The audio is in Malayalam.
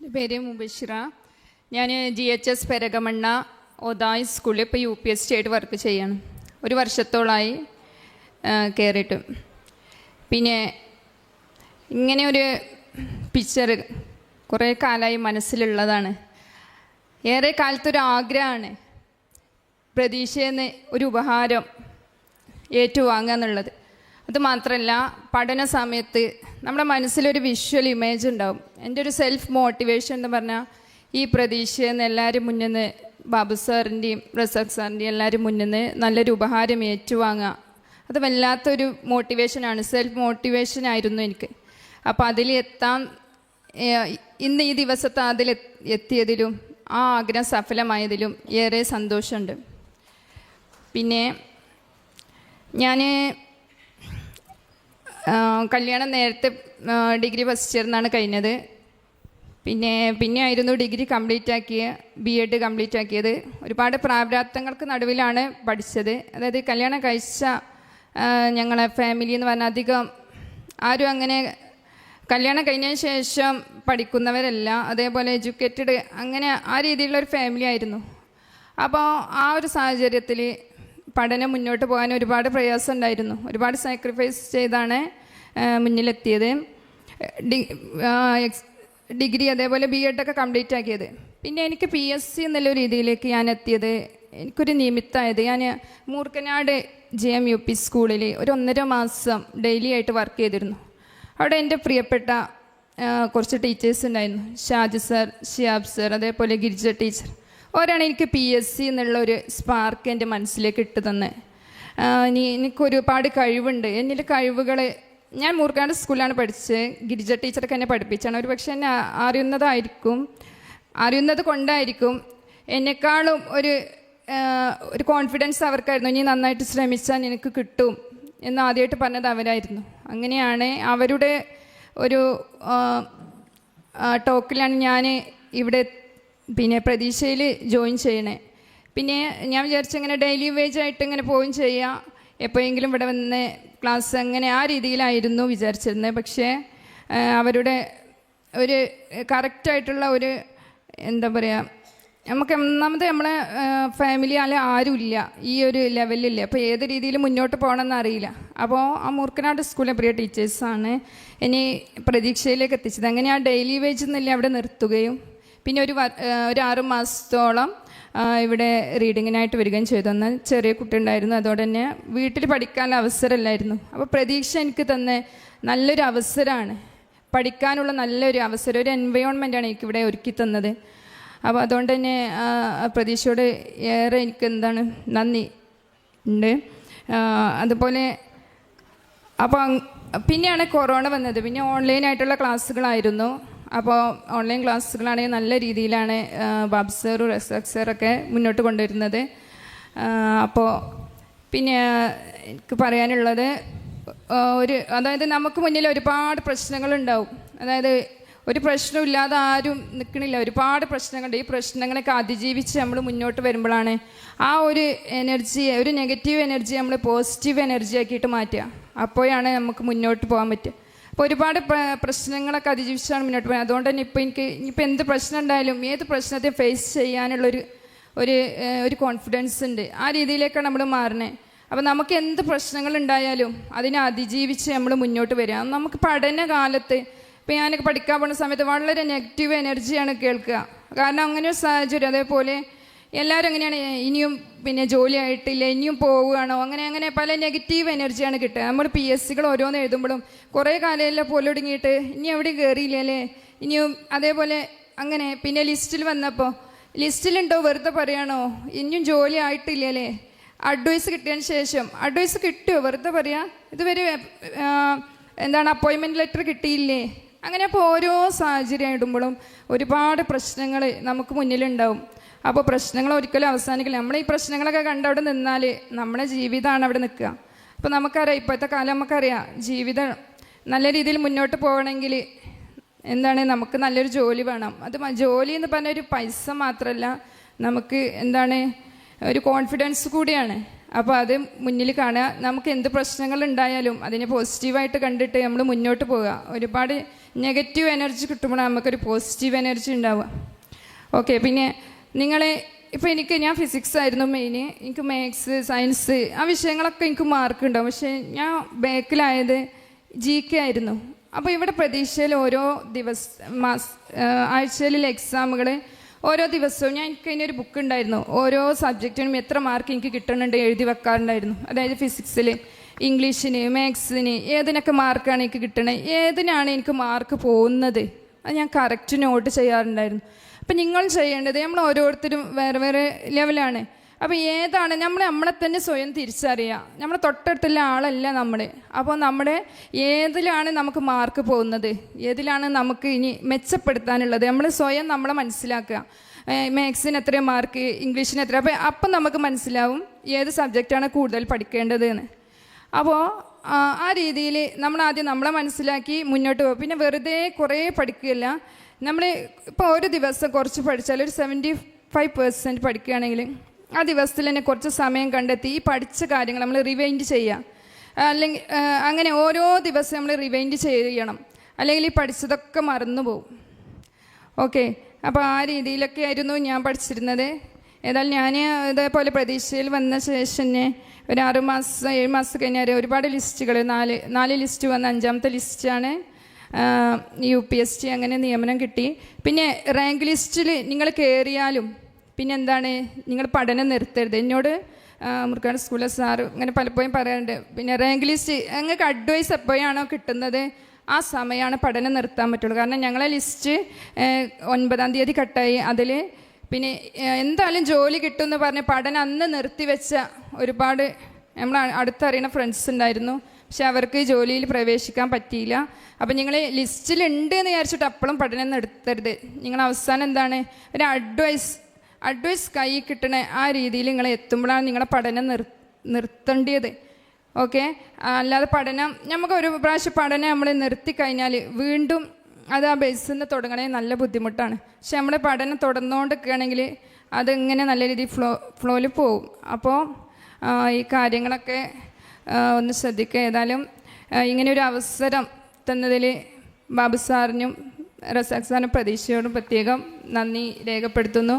എൻ്റെ പേര് മുബഷിറ. ഞാൻ GHS പെരകമണ്ണ ഒതായ് സ്കൂളിൽ ഇപ്പോൾ UPSC ആയിട്ട് വർക്ക് ചെയ്യണം. ഒരു വർഷത്തോളമായി കയറിയിട്ട്. പിന്നെ ഇങ്ങനെ ഒരു പിക്ചർ കുറേ കാലമായി മനസ്സിലുള്ളതാണ്. ഏറെ കാലത്തൊരു ആഗ്രഹമാണ് പ്രതീക്ഷയെന്ന് ഒരു ഉപഹാരം ഏറ്റുവാങ്ങുക എന്നുള്ളത്. അതുമാത്രമല്ല, പഠന സമയത്ത് നമ്മുടെ മനസ്സിലൊരു വിഷ്വൽ ഇമേജ് ഉണ്ടാവും. എൻ്റെ ഒരു സെൽഫ് മോട്ടിവേഷൻ എന്ന് പറഞ്ഞാൽ ഈ പ്രതീക്ഷയെന്ന് എല്ലാവരും മുന്നിൽ നിന്ന്, ബാബു സാറിൻ്റെയും റസാഖ് സാറിൻ്റെയും എല്ലാവരും മുന്നിൽ നിന്ന് നല്ലൊരു ഉപഹാരം ഏറ്റുവാങ്ങുക, അത് വല്ലാത്തൊരു മോട്ടിവേഷനാണ്. സെൽഫ് മോട്ടിവേഷനായിരുന്നു എനിക്ക്. അപ്പോൾ അതിലെത്താൻ ഇന്ന് ഈ ദിവസത്തെ എത്തിയതിലും ആ ആഗ്രഹം സഫലമായതിലും ഏറെ സന്തോഷമുണ്ട്. പിന്നെ ഞാൻ കല്യാണം നേരത്തെ ഡിഗ്രി ഫസ്റ്റ് ഇയർ നിന്നാണ് കഴിഞ്ഞത്. പിന്നെ ആയിരുന്നു ഡിഗ്രി കംപ്ലീറ്റ് ആക്കിയ BEd കംപ്ലീറ്റ് ആക്കിയത്. ഒരുപാട് പ്രാരാബ്ധങ്ങൾക്ക് നടുവിലാണ് പഠിച്ചത്. അതായത് കല്യാണം കഴിച്ച ഞങ്ങളെ ഫാമിലി എന്ന് പറഞ്ഞാൽ അധികം ആരും അങ്ങനെ കല്യാണം കഴിഞ്ഞതിന് ശേഷം പഠിക്കുന്നവരല്ല, അതേപോലെ എഡ്യൂക്കേറ്റഡ്, അങ്ങനെ ആ രീതിയിലുള്ളൊരു ഫാമിലി ആയിരുന്നു. അപ്പോൾ ആ ഒരു സാഹചര്യത്തിൽ പഠനം മുന്നോട്ട് പോകാൻ ഒരുപാട് പ്രയാസം ഉണ്ടായിരുന്നു. ഒരുപാട് സാക്രിഫൈസ് ചെയ്താണ് മുന്നിലെത്തിയത്. ഡിഗ്രി അതേപോലെ BEd ഒക്കെ കംപ്ലീറ്റ് ആക്കിയത്. പിന്നെ എനിക്ക് PSC എന്നുള്ള രീതിയിലേക്ക് ഞാൻ എത്തിയത് എനിക്കൊരു നിമിത്തമായത്, ഞാൻ മൂർക്കനാട് JM UP സ്കൂളിൽ ഒരു 1.5 മാസം ഡെയിലി ആയിട്ട് വർക്ക് ചെയ്തിരുന്നു. അവിടെ എൻ്റെ പ്രിയപ്പെട്ട കുറച്ച് ടീച്ചേഴ്സ് ഉണ്ടായിരുന്നു. ഷാജി സർ, ഷിയാബ് സർ, അതേപോലെ ഗിരിജ ടീച്ചർ. അവരാണ് എനിക്ക് PSC എന്നുള്ളൊരു സ്പാർക്ക് എൻ്റെ മനസ്സിലേക്ക് ഇട്ട് തന്നെ. എനിക്കൊരുപാട് കഴിവുണ്ട്, എന്നിൽ കഴിവുകൾ. ഞാൻ മൂർക്കാട് സ്കൂളിലാണ് പഠിച്ചത്. ഗിരിജ ടീച്ചർക്ക് എന്നെ പഠിപ്പിച്ചാണ്. ഒരു പക്ഷേ എന്നെ അറിയുന്നത് കൊണ്ടായിരിക്കും എന്നെക്കാളും ഒരു കോൺഫിഡൻസ് അവർക്കായിരുന്നു. ഇനി നന്നായിട്ട് ശ്രമിച്ചാൽ നിനക്ക് കിട്ടും എന്ന് ആദ്യമായിട്ട് പറഞ്ഞത് അവരായിരുന്നു. അങ്ങനെയാണ് അവരുടെ ഒരു ടോക്കിലാണ് ഞാൻ ഇവിടെ പ്രതീക്ഷയിൽ ജോയിൻ ചെയ്യണേ. പിന്നെ ഞാൻ വിചാരിച്ചിങ്ങനെ ഡെയിലി വേജ് ആയിട്ട് ഇങ്ങനെ പോവുകയും ചെയ്യാം, എപ്പോഴെങ്കിലും ഇവിടെ വന്ന് ക്ലാസ്, അങ്ങനെ ആ രീതിയിലായിരുന്നു വിചാരിച്ചിരുന്നത്. പക്ഷേ അവരുടെ ഒരു കറക്റ്റായിട്ടുള്ള ഒരു എന്താ പറയുക, നമുക്ക് ഒന്നാമത് നമ്മളെ ഫാമിലി അല്ലെ ആരുമില്ല, ഈ ഒരു ലെവലില്ല. അപ്പോൾ ഏത് രീതിയിൽ മുന്നോട്ട് പോകണമെന്ന് അറിയില്ല. അപ്പോൾ ആ മൂർക്കനാട് സ്കൂളിലെ പ്രിയ ടീച്ചേഴ്സാണ് ഇനി പ്രതീക്ഷയിലേക്ക് എത്തിച്ചത്. അങ്ങനെ ആ ഡെയിലി വേജ് എന്നില്ല അവിടെ നിർത്തുകയും പിന്നെ ഒരു 6 മാസത്തോളം ഇവിടെ റീഡിങ്ങിനായിട്ട് വരികയും ചെയ്തു. എന്നാൽ ചെറിയ കുട്ടി ഉണ്ടായിരുന്നു, അതോടെ തന്നെ വീട്ടിൽ പഠിക്കാനുള്ള അവസരമില്ലായിരുന്നു. അപ്പോൾ പ്രതീക്ഷ എനിക്ക് തന്നെ നല്ലൊരു അവസരമാണ്, പഠിക്കാനുള്ള നല്ലൊരു അവസരം, ഒരു എൻവയോൺമെൻറ്റാണ് എനിക്കിവിടെ ഒരുക്കി തന്നത്. അപ്പോൾ അതുകൊണ്ട് തന്നെ പ്രതീക്ഷയോട് ഏറെ എനിക്ക് നന്ദി ഉണ്ട്. അതുപോലെ അപ്പോൾ പിന്നെയാണ് കൊറോണ വന്നത്. പിന്നെ ഓൺലൈനായിട്ടുള്ള ക്ലാസ്സുകളായിരുന്നു. അപ്പോൾ ഓൺലൈൻ ക്ലാസ്സുകളാണെങ്കിൽ നല്ല രീതിയിലാണ് ബാബു സാറും റസാഖ് സാറൊക്കെ മുന്നോട്ട് കൊണ്ടുവരുന്നത്. അപ്പോൾ പിന്നെ എനിക്ക് പറയാനുള്ളത് അതായത് നമുക്ക് മുന്നിൽ ഒരുപാട് പ്രശ്നങ്ങളുണ്ടാവും. അതായത് ഒരു പ്രശ്നമില്ലാതെ ആരും നിൽക്കണില്ല, ഒരുപാട് പ്രശ്നങ്ങളുണ്ട്. ഈ പ്രശ്നങ്ങളൊക്കെ അതിജീവിച്ച് നമ്മൾ മുന്നോട്ട് വരുമ്പോഴാണ് ആ ഒരു എനർജി, ഒരു നെഗറ്റീവ് എനർജി നമ്മൾ പോസിറ്റീവ് എനർജി ആക്കിയിട്ട് മാറ്റുക. അപ്പോഴാണ് നമുക്ക് മുന്നോട്ട് പോകാൻ പറ്റുക. അപ്പോൾ ഒരുപാട് പ്രശ്നങ്ങളൊക്കെ അതിജീവിച്ചാണ് മുന്നോട്ട് പോകുന്നത്. അതുകൊണ്ട് തന്നെ ഇനിയിപ്പോൾ എന്ത് പ്രശ്നം ഉണ്ടായാലും ഏത് പ്രശ്നത്തെ ഫേസ് ചെയ്യാനുള്ളൊരു ഒരു കോൺഫിഡൻസ് ഉണ്ട്. ആ രീതിയിലേക്കാണ് നമ്മൾ മാറണേ. അപ്പോൾ നമുക്ക് എന്ത് പ്രശ്നങ്ങളുണ്ടായാലും അതിനെ അതിജീവിച്ച് നമ്മൾ മുന്നോട്ട് വരിക. നമുക്ക് പഠനകാലത്ത് ഇപ്പോൾ ഞാനൊക്കെ പഠിക്കാൻ പോകുന്ന സമയത്ത് വളരെ നെഗറ്റീവ് എനർജിയാണ് കേൾക്കുക. കാരണം അങ്ങനെ ഒരു സാഹചര്യം. അതേപോലെ എല്ലാവരും അങ്ങനെയാണ്, ഇനിയും ജോലി ആയിട്ടില്ല, ഇനിയും പോവുകയാണോ, അങ്ങനെ പല നെഗറ്റീവ് എനർജിയാണ് കിട്ടുക. നമ്മൾ PSCകൾ ഓരോന്ന് എഴുതുമ്പോഴും കുറേ കാലമെല്ലാം പൊലൊടുങ്ങിയിട്ട് ഇനി എവിടെയും കയറിയില്ലല്ലേ, ഇനിയും അതേപോലെ അങ്ങനെ. പിന്നെ ലിസ്റ്റിൽ വന്നപ്പോൾ ലിസ്റ്റിലുണ്ടോ വെറുതെ പറയുകയാണോ, ഇനിയും ജോലി ആയിട്ടില്ലല്ലേ, അഡ്വൈസ് കിട്ടിയതിന് ശേഷം അഡ്വൈസ് കിട്ടുമോ വെറുതെ പറയാം, ഇതുവരെ അപ്പോയിൻമെൻറ്റ് ലെറ്റർ കിട്ടിയില്ലേ. അങ്ങനെ അപ്പോൾ ഓരോ സാഹചര്യം ഇടുമ്പോഴും ഒരുപാട് പ്രശ്നങ്ങൾ നമുക്ക് മുന്നിലുണ്ടാവും. അപ്പോൾ പ്രശ്നങ്ങൾ ഒരിക്കലും അവസാനിക്കില്ല. നമ്മൾ ഈ പ്രശ്നങ്ങളൊക്കെ കണ്ടവിടെ നിന്നാൽ നമ്മുടെ ജീവിതമാണ് അവിടെ നിൽക്കുക. അപ്പോൾ നമുക്കറിയാം, ഇപ്പോഴത്തെ കാലം നമുക്കറിയാം, ജീവിതം നല്ല രീതിയിൽ മുന്നോട്ട് പോകണമെങ്കിൽ നമുക്ക് നല്ലൊരു ജോലി വേണം. അത് ജോലി എന്ന് പറഞ്ഞൊരു പൈസ മാത്രമല്ല, നമുക്ക് ഒരു കോൺഫിഡൻസ് കൂടിയാണ്. അപ്പോൾ അത് മുന്നിൽ കാണുക. നമുക്ക് എന്ത് പ്രശ്നങ്ങളുണ്ടായാലും അതിനെ പോസിറ്റീവായിട്ട് കണ്ടിട്ട് നമ്മൾ മുന്നോട്ട് പോവുക. ഒരുപാട് നെഗറ്റീവ് എനർജി കിട്ടുമ്പോഴാണ് നമുക്കൊരു പോസിറ്റീവ് എനർജി ഉണ്ടാവുക. ഓക്കെ, പിന്നെ നിങ്ങളെ ഇപ്പോൾ ഞാൻ ഫിസിക്സ് ആയിരുന്നു മെയിൻ. എനിക്ക് മാത്സ്, സയൻസ് ആ വിഷയങ്ങളൊക്കെ എനിക്ക് മാർക്ക് ഉണ്ടാവും. പക്ഷേ ഞാൻ ബാക്കിലായത് GK ആയിരുന്നു. അപ്പോൾ ഇവിടെ പ്രതീക്ഷയിൽ ഓരോ ആഴ്ചയിലെ എക്സാമുകൾ ഓരോ ദിവസവും എനിക്ക് അതിനൊരു ബുക്ക് ഉണ്ടായിരുന്നു. ഓരോ സബ്ജക്റ്റിനും എത്ര മാർക്ക് എനിക്ക് കിട്ടുന്നുണ്ട് എഴുതി വെക്കാറുണ്ടായിരുന്നു. അതായത് ഫിസിക്സിൽ, ഇംഗ്ലീഷിന്, മാത്സിന് ഏതിനൊക്കെ മാർക്കാണ് എനിക്ക് കിട്ടണത്, ഏതിനാണ് എനിക്ക് മാർക്ക് പോകുന്നത്, അത് ഞാൻ കറക്റ്റ് നോട്ട് ചെയ്യാറുണ്ടായിരുന്നു. അപ്പം നിങ്ങൾ ചെയ്യേണ്ടത്, നമ്മൾ ഓരോരുത്തരും വേറെ വേറെ ലെവലാണ്. അപ്പോൾ ഏതാണ് നമ്മളെ തന്നെ സ്വയം തിരിച്ചറിയുക. നമ്മുടെ തൊട്ടടുത്തുള്ള ആളല്ല നമ്മൾ. അപ്പോൾ നമ്മുടെ ഏതിലാണ് നമുക്ക് മാർക്ക് പോകുന്നത്, ഏതിലാണ് നമുക്ക് ഇനി മെച്ചപ്പെടുത്താനുള്ളത്, നമ്മൾ സ്വയം നമ്മളെ മനസ്സിലാക്കുക. മാത്സിന് എത്ര മാർക്ക്, ഇംഗ്ലീഷിന് എത്ര, അപ്പം നമുക്ക് മനസ്സിലാവും ഏത് സബ്ജക്റ്റാണ് കൂടുതൽ പഠിക്കേണ്ടത് എന്ന്. അപ്പോൾ ആ രീതിയിൽ നമ്മളാദ്യം നമ്മളെ മനസ്സിലാക്കി മുന്നോട്ട് പോകും. പിന്നെ വെറുതെ കുറേ പഠിക്കുകയല്ല. നമ്മൾ ഇപ്പോൾ ഒരു ദിവസം കുറച്ച് പഠിച്ചാൽ ഒരു 75% പഠിക്കുകയാണെങ്കിൽ ആ ദിവസത്തിൽ തന്നെ കുറച്ച് സമയം കണ്ടെത്തി ഈ പഠിച്ച കാര്യങ്ങൾ നമ്മൾ റിവൈൻഡ് ചെയ്യുക. അല്ലെങ്കിൽ അങ്ങനെ ഓരോ ദിവസം നമ്മൾ റിവൈൻഡ് ചെയ്യണം, അല്ലെങ്കിൽ ഈ പഠിച്ചതൊക്കെ മറന്നു പോകും. ഓക്കെ, അപ്പോൾ ആ രീതിയിലൊക്കെ ആയിരുന്നു ഞാൻ പഠിച്ചിരുന്നത്. ഏതായാലും ഞാൻ ഇതേപോലെ പ്രതീക്ഷയിൽ വന്ന ശേഷം തന്നെ ഒരു 6 മാസം 7 മാസം കഴിഞ്ഞാൽ ഒരുപാട് ലിസ്റ്റുകൾ, 4 ലിസ്റ്റ് വന്ന 5ാമത്തെ ലിസ്റ്റാണ് UPSC അങ്ങനെ നിയമനം കിട്ടി. പിന്നെ റാങ്ക് ലിസ്റ്റിൽ നിങ്ങൾ കയറിയാലും പിന്നെ എന്താണ്, നിങ്ങൾ പഠനം നിർത്തരുത്. എന്നോട് മുർക്കാട് സ്കൂളിലെ സാറ് അങ്ങനെ പലപ്പോഴും പറയാറുണ്ട്, പിന്നെ റാങ്ക് ലിസ്റ്റ് നിങ്ങൾക്ക് അഡ്വൈസ് എപ്പോഴാണോ കിട്ടുന്നത് ആ സമയമാണ് പഠനം നിർത്താൻ പറ്റുള്ളൂ. കാരണം ഞങ്ങളെ ലിസ്റ്റ് 9-ാം തീയതി കട്ടായി. അതിൽ പിന്നെ എന്തായാലും ജോലി കിട്ടുമെന്ന് പറഞ്ഞ് പഠനം അന്ന് നിർത്തിവെച്ച ഒരുപാട് നമ്മൾ അടുത്തറിയുന്ന ഫ്രണ്ട്സ് ഉണ്ടായിരുന്നു. പക്ഷെ അവർക്ക് ജോലിയിൽ പ്രവേശിക്കാൻ പറ്റിയില്ല. അപ്പം നിങ്ങൾ ലിസ്റ്റിലുണ്ട് എന്ന് വിചാരിച്ചിട്ട് അപ്പോഴും പഠനം നിർത്തരുത്. നിങ്ങൾ അവസാനം എന്താണ്, ഒരു അഡ്വൈസ് കൈ കിട്ടണ ആ രീതിയിൽ നിങ്ങൾ എത്തുമ്പോഴാണ് നിങ്ങളെ പഠനം നിർത്തേണ്ടത്. ഓക്കെ, അല്ലാതെ പഠനം നമുക്ക് ഒരു പ്രാവശ്യം പഠനം നമ്മൾ നിർത്തിക്കഴിഞ്ഞാൽ വീണ്ടും അത് ആ ബേസിൽ നിന്ന് തുടങ്ങണേ നല്ല ബുദ്ധിമുട്ടാണ്. പക്ഷെ നമ്മുടെ പഠനം തുടർന്നുകൊണ്ടിരിക്കുകയാണെങ്കിൽ അതിങ്ങനെ നല്ല രീതിയിൽ ഫ്ലോയിൽ പോവും. അപ്പോൾ ഈ കാര്യങ്ങളൊക്കെ ഒന്ന് ശ്രദ്ധിക്കുക. ഏതായാലും ഇങ്ങനെയൊരു അവസരം തന്നതിൽ ബാബു സാറിനും റസാഖ് സാറിനും പ്രതീക്ഷയോടും പ്രത്യേകം നന്ദി രേഖപ്പെടുത്തുന്നു.